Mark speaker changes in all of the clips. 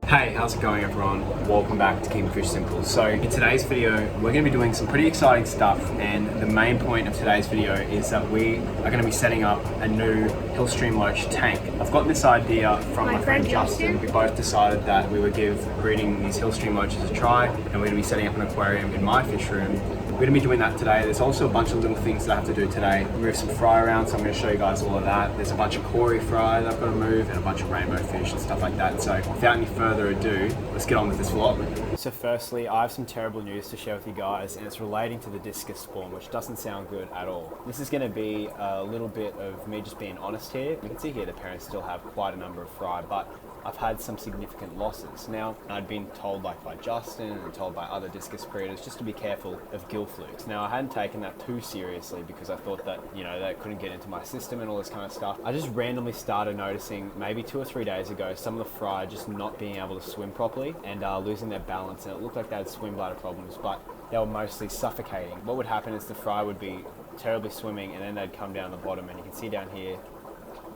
Speaker 1: Hey, how's it going everyone? Welcome back to Keeping Fish Simple. So in today's video, we're going to be doing some pretty exciting stuff, and the main point of today's video is that we are going to be setting up a new Hillstream Loach tank. I've got this idea from my friend Justin. We both decided that we would give breeding these Hillstream Loaches a try, and we're going to be setting up an aquarium in my fish room. We're going to be doing that today. There's also a bunch of little things that I have to do today. Move some fry around, so I'm going to show you guys all of that. There's a bunch of Cory fry that I've got to move and a bunch of rainbow fish and stuff like that. So without any further ado, let's get on with this vlog. So firstly, I have some terrible news to share with you guys, and it's relating to the Discus spawn, which doesn't sound good at all. This is going to be a little bit of me just being honest here. You can see here the parents still have quite a number of fry, but I've had some significant losses. Now, I'd been told by Justin and told by other Discus breeders just to be careful of Gill Flukes. Now, I hadn't taken that too seriously because I thought that, that couldn't get into my system and all this kind of stuff. I just randomly started noticing maybe 2 or 3 days ago, some of the fry just not being able to swim properly and losing their balance, and it looked like they had swim bladder problems, but they were mostly suffocating. What would happen is the fry would be terribly swimming and then they'd come down the bottom, and you can see down here,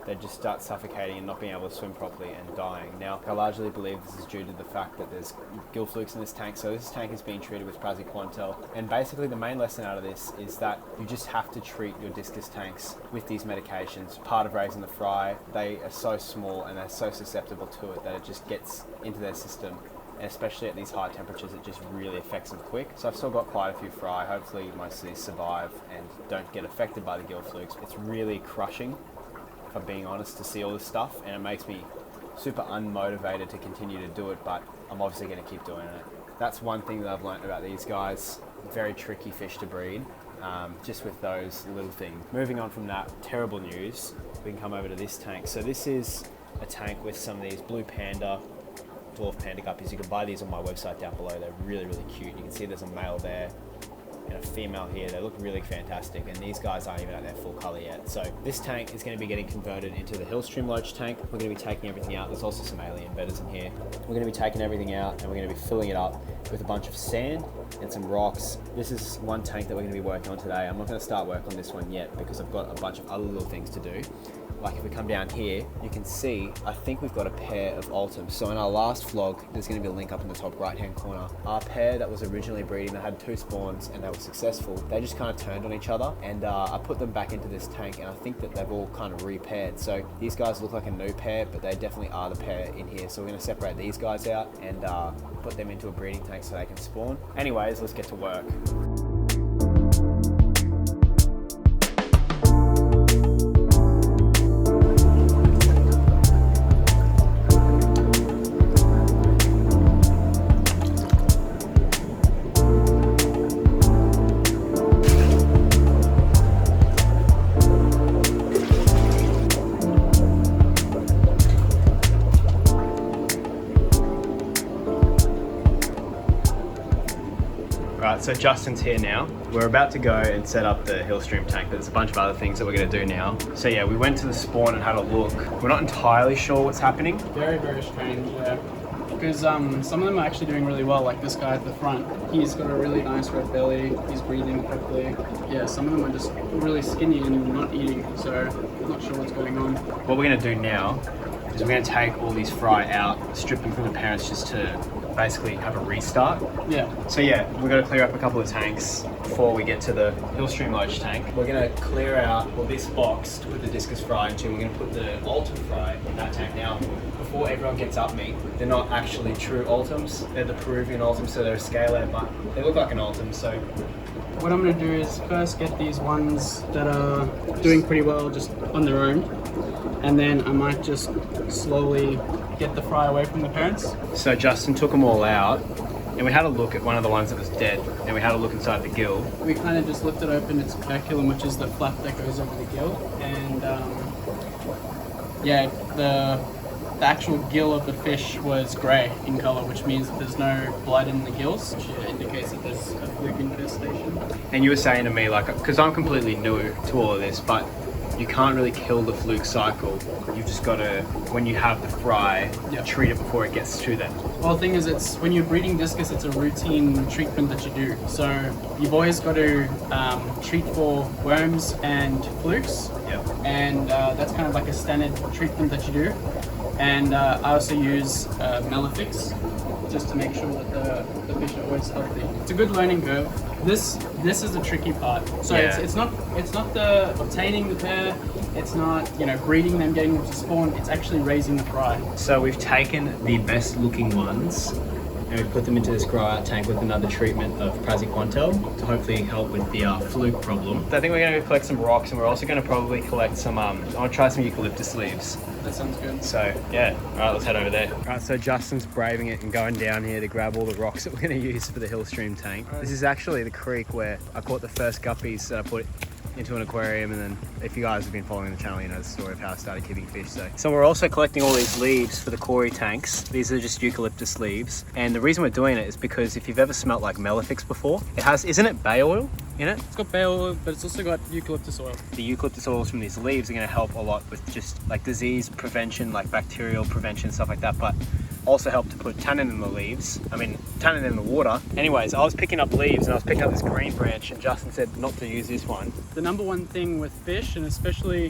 Speaker 1: they'd just start suffocating and not being able to swim properly and dying. Now, I largely believe this is due to the fact that there's Gill Flukes in this tank. So this tank is being treated with praziquantel. And basically the main lesson out of this is that you just have to treat your Discus tanks with these medications. Part of raising the fry, they are so small and they're so susceptible to it that it just gets into their system. And especially at these high temperatures, it just really affects them quick. So I've still got quite a few fry. Hopefully most of these survive and don't get affected by the Gill Flukes. It's really crushing, if I'm being honest, to see all this stuff, and it makes me super unmotivated to continue to do it, but I'm obviously going to keep doing it. That's one thing that I've learned about these guys. Very tricky fish to breed, just with those little things. Moving on from that, terrible news, we can come over to this tank. So this is a tank with some of these blue panda, dwarf panda guppies. You can buy these on my website down below. They're really, really cute. You can see there's a male there and a female here. They look really fantastic, and these guys aren't even at their full color yet. So this tank is going to be getting converted into the Hillstream Loach tank. We're going to be taking everything out. There's also some alien Bettas in here. We're going to be taking everything out and we're going to be filling it up with a bunch of sand and some rocks. This is one tank that we're going to be working on today. I'm not going to start work on this one yet because I've got a bunch of other little things to do. Like if we come down here, you can see, I think we've got a pair of ultims. So in our last vlog, there's going to be a link up in the top right hand corner. Our pair that was originally breeding, that had 2 spawns and they were successful, they just kind of turned on each other, and I put them back into this tank, and I think that they've all kind of repaired. So these guys look like a new pair, but they definitely are the pair in here. So we're going to separate these guys out and put them into a breeding tank so they can spawn. Anyways, let's get to work. Right, so Justin's here now. We're about to go and set up the Hillstream tank, but there's a bunch of other things that we're going to do now. So yeah, we went to the spawn and had a look. We're not entirely sure what's happening.
Speaker 2: Very, very strange, yeah. Because some of them are actually doing really well, like this guy at the front. He's got a really nice red belly, he's breathing properly. Yeah, some of them are just really skinny and not eating, so I'm not sure what's going on.
Speaker 1: What we're going to do now is we're going to take all these fry out, strip them from the parents just to basically have a restart.
Speaker 2: Yeah.
Speaker 1: So yeah, we're going to clear up a couple of tanks before we get to the Hillstream Loach tank. We're going to clear out, well, this box to put the Discus fry into. We're going to put the ultim fry in that tank. Now, before everyone gets up me, they're not actually true ultims. They're the Peruvian ultims, so they're a scalar, but they look like an ultim. So
Speaker 2: what I'm going to do is first get these ones that are doing pretty well just on their own, and then I might just slowly get the fry away from the parents.
Speaker 1: So Justin took them all out, and we had a look at one of the ones that was dead, and we had a look inside the gill.
Speaker 2: We kind of just lifted open its baculum, which is the flap that goes over the gill, and yeah, the actual gill of the fish was grey in colour, which means that there's no blood in the gills, which indicates that there's a fluke infestation.
Speaker 1: And you were saying to me, like, because I'm completely new to all of this, but you can't really kill the fluke cycle. You've just got to, when you have the fry, treat it before it gets to them.
Speaker 2: Well, the thing is, it's when you're breeding Discus, it's a routine treatment that you do. So you've always got to treat for worms and flukes, and that's kind of like a standard treatment that you do. And I also use Malefics just to make sure that the fish are always healthy. It's a good learning curve. This is the tricky part. So it's not the obtaining the pair. It's not, you know, breeding them, getting them to spawn. It's actually raising the fry.
Speaker 1: So we've taken the best looking ones and we've put them into this grow out tank with another treatment of praziquantel to hopefully help with the fluke problem. I think we're going to collect some rocks, and we're also going to probably collect some, I want to try some eucalyptus leaves.
Speaker 2: That sounds good.
Speaker 1: So yeah, all right, let's head over there. All right, so Justin's braving it and going down here to grab all the rocks that we're going to use for the Hillstream tank. This is actually the creek where I caught the first guppies that I put into an aquarium, and then if you guys have been following the channel, you know the story of how I started keeping fish. So we're also collecting all these leaves for the Cory tanks. These are just eucalyptus leaves, and the reason we're doing it is because if you've ever smelt like Malefics before, it has, isn't it bay oil in it?
Speaker 2: It's got bay oil, but it's also got eucalyptus oil.
Speaker 1: The eucalyptus oils from these leaves are going to help a lot with just like disease prevention, like bacterial prevention, stuff like that, but also help to put tannin in the leaves. I mean, tannin in the water. Anyways, I was picking up leaves and I was picking up this green branch, and Justin said not to use this one.
Speaker 2: The number one thing with fish, and especially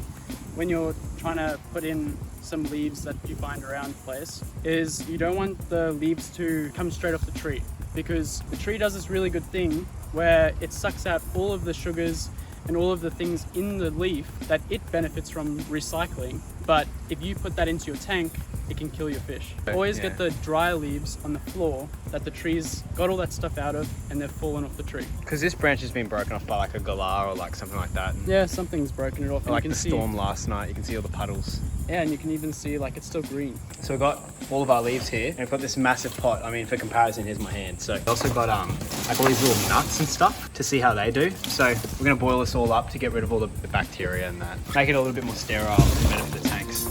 Speaker 2: when you're trying to put in some leaves that you find around the place, is you don't want the leaves to come straight off the tree, because the tree does this really good thing where it sucks out all of the sugars and all of the things in the leaf that it benefits from recycling. But if you put that into your tank, it can kill your fish. Always get the dry leaves on the floor that the trees got all that stuff out of, and they've fallen off the tree.
Speaker 1: Because this branch has been broken off by like a galah or like something like that.
Speaker 2: Yeah, something's broken it off. And
Speaker 1: like
Speaker 2: you can
Speaker 1: the storm last night, you can see all the puddles.
Speaker 2: Yeah, and you can even see like it's still green.
Speaker 1: So we've got all of our leaves here, and we've got this massive pot. I mean, for comparison, here's my hand. So we've also got like all these little nuts and stuff to see how they do. So we're gonna boil this all up to get rid of all the bacteria and that. Make it a little bit more sterile for the benefit of the tanks.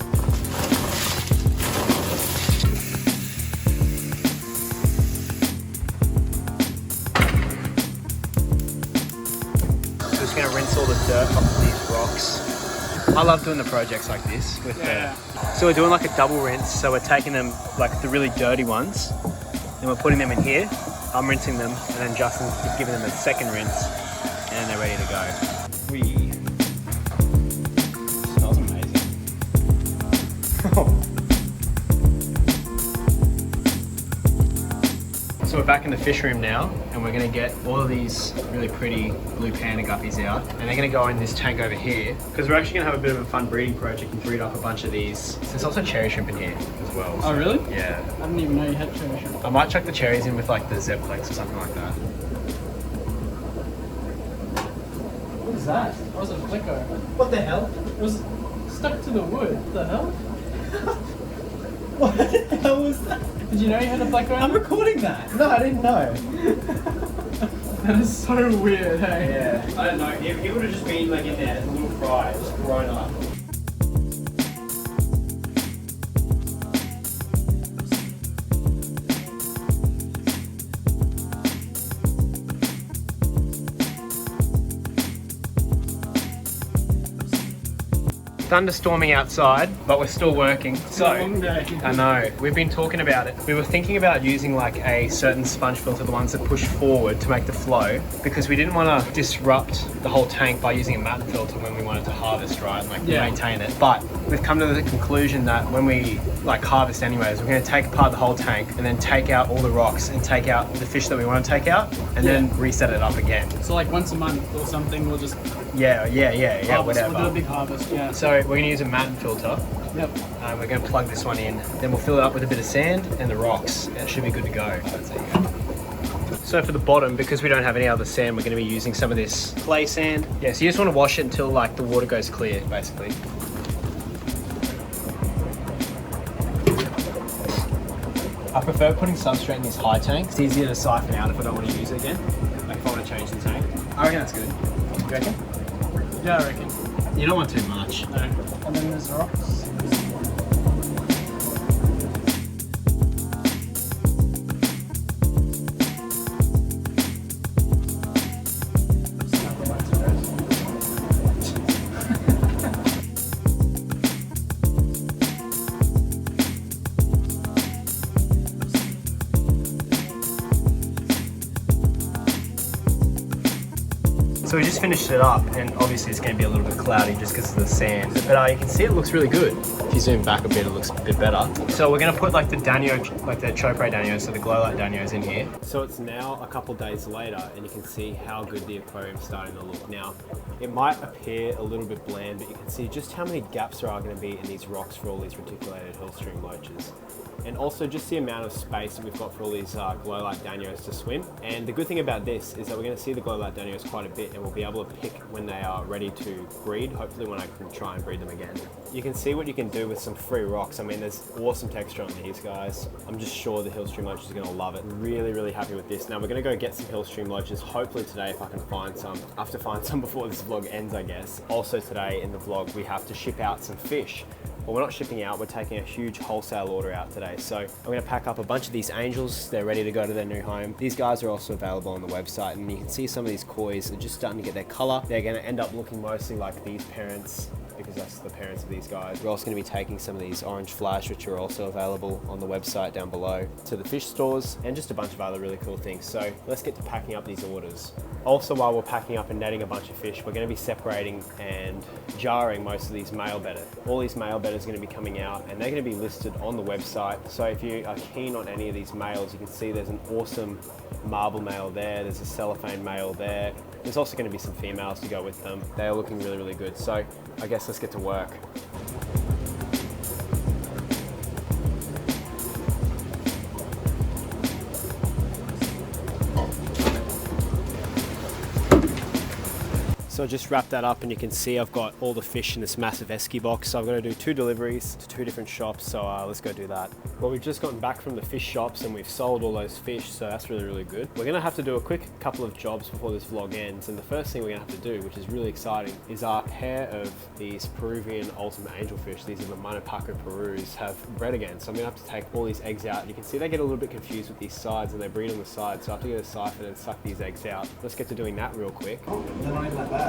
Speaker 1: Gonna rinse all the dirt off these rocks. I love doing the projects like this with so we're doing like a double rinse. So we're taking them, like the really dirty ones, and we're putting them in here. I'm rinsing them, and then Justin's giving them a second rinse, and then they're ready to go. Smells amazing. So we're back in the fish room now, and we're gonna get all of these really pretty blue panda guppies out, and they're gonna go in this tank over here, because we're actually gonna have a bit of a fun breeding project and breed up a bunch of these. There's also cherry shrimp in here as well.
Speaker 2: So, oh really?
Speaker 1: Yeah.
Speaker 2: I didn't even know you had cherry shrimp.
Speaker 1: I might chuck the cherries in with like the Zeplex or something like that.
Speaker 2: What is that? What was a flicker?
Speaker 1: What the hell?
Speaker 2: It was stuck to the wood. What the hell?
Speaker 1: What the hell was that?
Speaker 2: Did you know you had a flicker?
Speaker 1: I'm recording that. No, I didn't know.
Speaker 2: That is so weird, hey?
Speaker 1: Yeah. I don't know. It would have just been like in there, a little fry, just grown up. Thunderstorming outside, but we're still working. So,
Speaker 2: long day.
Speaker 1: I know, we've been talking about it. We were thinking about using like a certain sponge filter, the ones that push forward to make the flow, because we didn't want to disrupt the whole tank by using a matte filter when we wanted to harvest, right, and like maintain it. But we've come to the conclusion that when we like harvest anyways, we're going to take apart the whole tank and then take out all the rocks and take out the fish that we want to take out, and then reset it up again.
Speaker 2: So like once a month or something, we'll just
Speaker 1: harvest,
Speaker 2: whatever.
Speaker 1: We'll
Speaker 2: do a big harvest, yeah.
Speaker 1: So we're going to use a matte filter.
Speaker 2: Yep.
Speaker 1: We're going to plug this one in. Then we'll fill it up with a bit of sand and the rocks. And it should be good to go. So for the bottom, because we don't have any other sand, we're going to be using some of this clay sand. Yeah, so you just want to wash it until like the water goes clear, basically. I prefer putting substrate in this high tank. It's easier to siphon out if I don't want to use it again. Like if I want to change the tank. I reckon that's good. You reckon?
Speaker 2: Yeah, I reckon.
Speaker 1: You don't want too much.
Speaker 2: No. And then there's rocks.
Speaker 1: So we just finished it up, and obviously it's going to be a little bit cloudy just because of the sand. But you can see it looks really good. If you zoom back a bit, it looks a bit better. So we're going to put like the Danio, like the Chopre Danios, so the glow light Danios in here. So it's now a couple days later, and you can see how good the aquarium's starting to look. Now, it might appear a little bit bland, but you can see just how many gaps there are going to be in these rocks for all these reticulated Hillstream loaches. And also just the amount of space that we've got for all these glow light Danios to swim. And the good thing about this is that we're going to see the glow light Danios quite a bit, and we'll be able to pick when they are ready to breed, hopefully when I can try and breed them again. You can see what you can do with some free rocks. I mean, there's awesome texture on these guys. I'm just sure the Hillstream Loach is going to love it. Really, really happy with this. Now we're going to go get some Hillstream Loaches, hopefully today if I can find some. I have to find some before this vlog ends, I guess. Also today in the vlog, we have to ship out some fish. Well, we're not shipping out, we're taking a huge wholesale order out today. So I'm gonna pack up a bunch of these angels. They're ready to go to their new home. These guys are also available on the website, and you can see some of these kois are just starting to get their color. They're gonna end up looking mostly like these parents, because that's the parents of these guys. We're also going to be taking some of these orange flash, which are also available on the website down below, to the fish stores, and just a bunch of other really cool things. So let's get to packing up these orders. Also, while we're packing up and netting a bunch of fish, we're going to be separating and jarring most of these male bettas. All these male bettas are going to be coming out, and they're going to be listed on the website. So if you are keen on any of these males, you can see there's an awesome marble male there, there's a cellophane male there. There's also going to be some females to go with them. They are looking really, really good. So I guess let's get to work. So I just wrapped that up, and you can see I've got all the fish in this massive esky box. So I'm going to do 2 deliveries to 2 different shops. So let's go do that. Well, we've just gotten back from the fish shops and we've sold all those fish. So that's really, really good. We're going to have to do a quick couple of jobs before this vlog ends. And the first thing we're going to have to do, which is really exciting, is our pair of these Peruvian ultimate angelfish. These are the Manapaco Perus, have bred again. So I'm going to have to take all these eggs out. You can see they get a little bit confused with these sides, and they breed on the sides. So I have to get a siphon and suck these eggs out. Let's get to doing that real quick.
Speaker 3: Oh, they're not even that bad.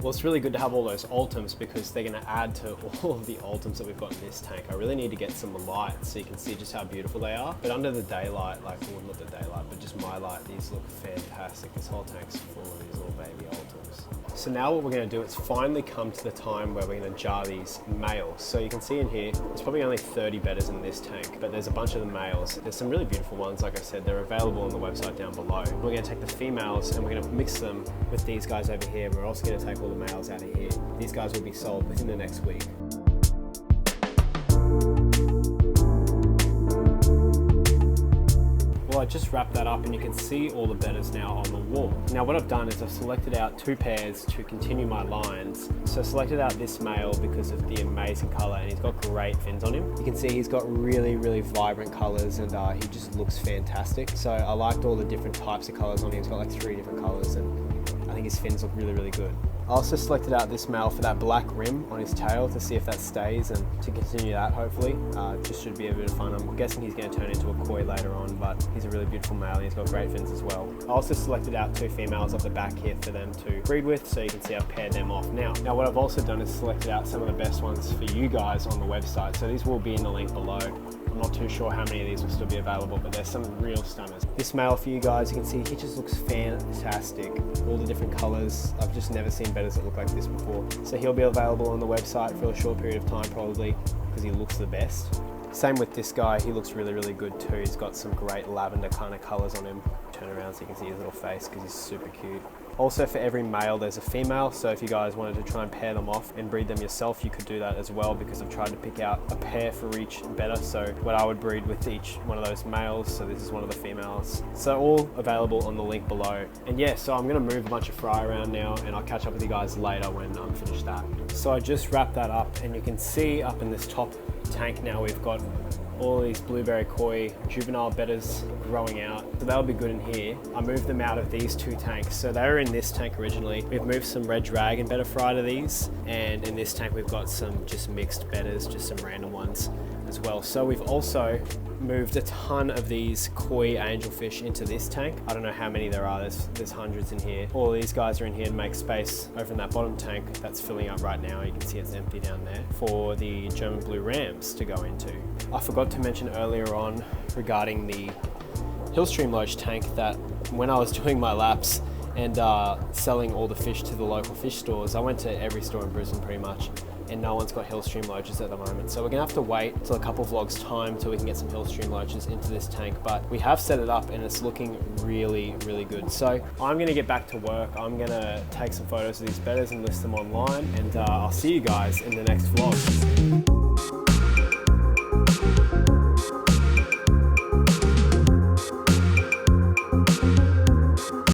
Speaker 1: Well, it's really good to have all those ultims because they're going to add to all of the ultims that we've got in this tank. I really need to get some lights so you can see just how beautiful they are. But under the daylight, like, well, not the daylight, but just my light, these look fantastic. This whole tank's full of these little baby ultims. So now what we're going to do, it's finally come to the time where we're going to jar these males. So you can see in here, there's probably only 30 bettas in this tank, but there's a bunch of the males. There's some really beautiful ones, like I said, they're available on the website down below. We're going to take the females and we're going to mix them with these guys over here. We're also going to take all the males out of here. These guys will be sold within the next week. Well, I just wrapped that up, and you can see all the bettas now on the wall. Now what I've done is I've selected out 2 pairs to continue my lines. So I selected out this male because of the amazing color, and he's got great fins on him. You can see he's got really, really vibrant colors, and he just looks fantastic. So I liked all the different types of colors on him. He's got like 3 different colors, and I think his fins look really, really good. I also selected out this male for that black rim on his tail to see if that stays, and to continue that hopefully. Just should be a bit of fun. I'm guessing he's going to turn into a koi later on, but he's a really beautiful male and he's got great fins as well. I also selected out 2 females off the back here for them to breed with, so you can see I've paired them off now. Now what I've also done is selected out some of the best ones for you guys on the website, so these will be in the link below. I'm not too sure how many of these will still be available, but there's some real stunners. This male for you guys, you can see he just looks fantastic. All the different colors. I've just never seen bettas that look like this before. So he'll be available on the website for a short period of time probably, because he looks the best. Same with this guy, he looks really, really good too. He's got some great lavender kind of colors on him. Turn around so you can see his little face because he's super cute. Also for every male there's a female, so if you guys wanted to try and pair them off and breed them yourself, you could do that as well, because I've tried to pick out a pair for each betta, so what I would breed with each one of those males, so this is one of the females. So all available on the link below. And yeah, so I'm gonna move a bunch of fry around now, and I'll catch up with you guys later when I'm finished that. So I just wrapped that up, and you can see up in this top tank now we've got all these blueberry koi juvenile bettas growing out, so that'll be good in here. I moved them out of these 2 tanks, so they were in this tank originally. We've moved some red dragon betta fry to these, and in this tank we've got some just mixed bettas, just some random ones as well. So we've also moved a ton of these koi angelfish into this tank. I don't know how many there are, there's hundreds in here. All these guys are in here to make space over in that bottom tank that's filling up right now. You can see it's empty down there for the German blue rams to go into. I forgot to mention earlier on regarding the Hillstream Loach tank that when I was doing my laps and selling all the fish to the local fish stores, I went to every store in Brisbane pretty much, and no one's got Hillstream Loaches at the moment. So we're gonna have to wait till a couple vlogs time till we can get some Hillstream Loaches into this tank, but we have set it up and it's looking really, really good. So I'm gonna get back to work. I'm gonna take some photos of these Bettas and list them online, and I'll see you guys in the next vlog.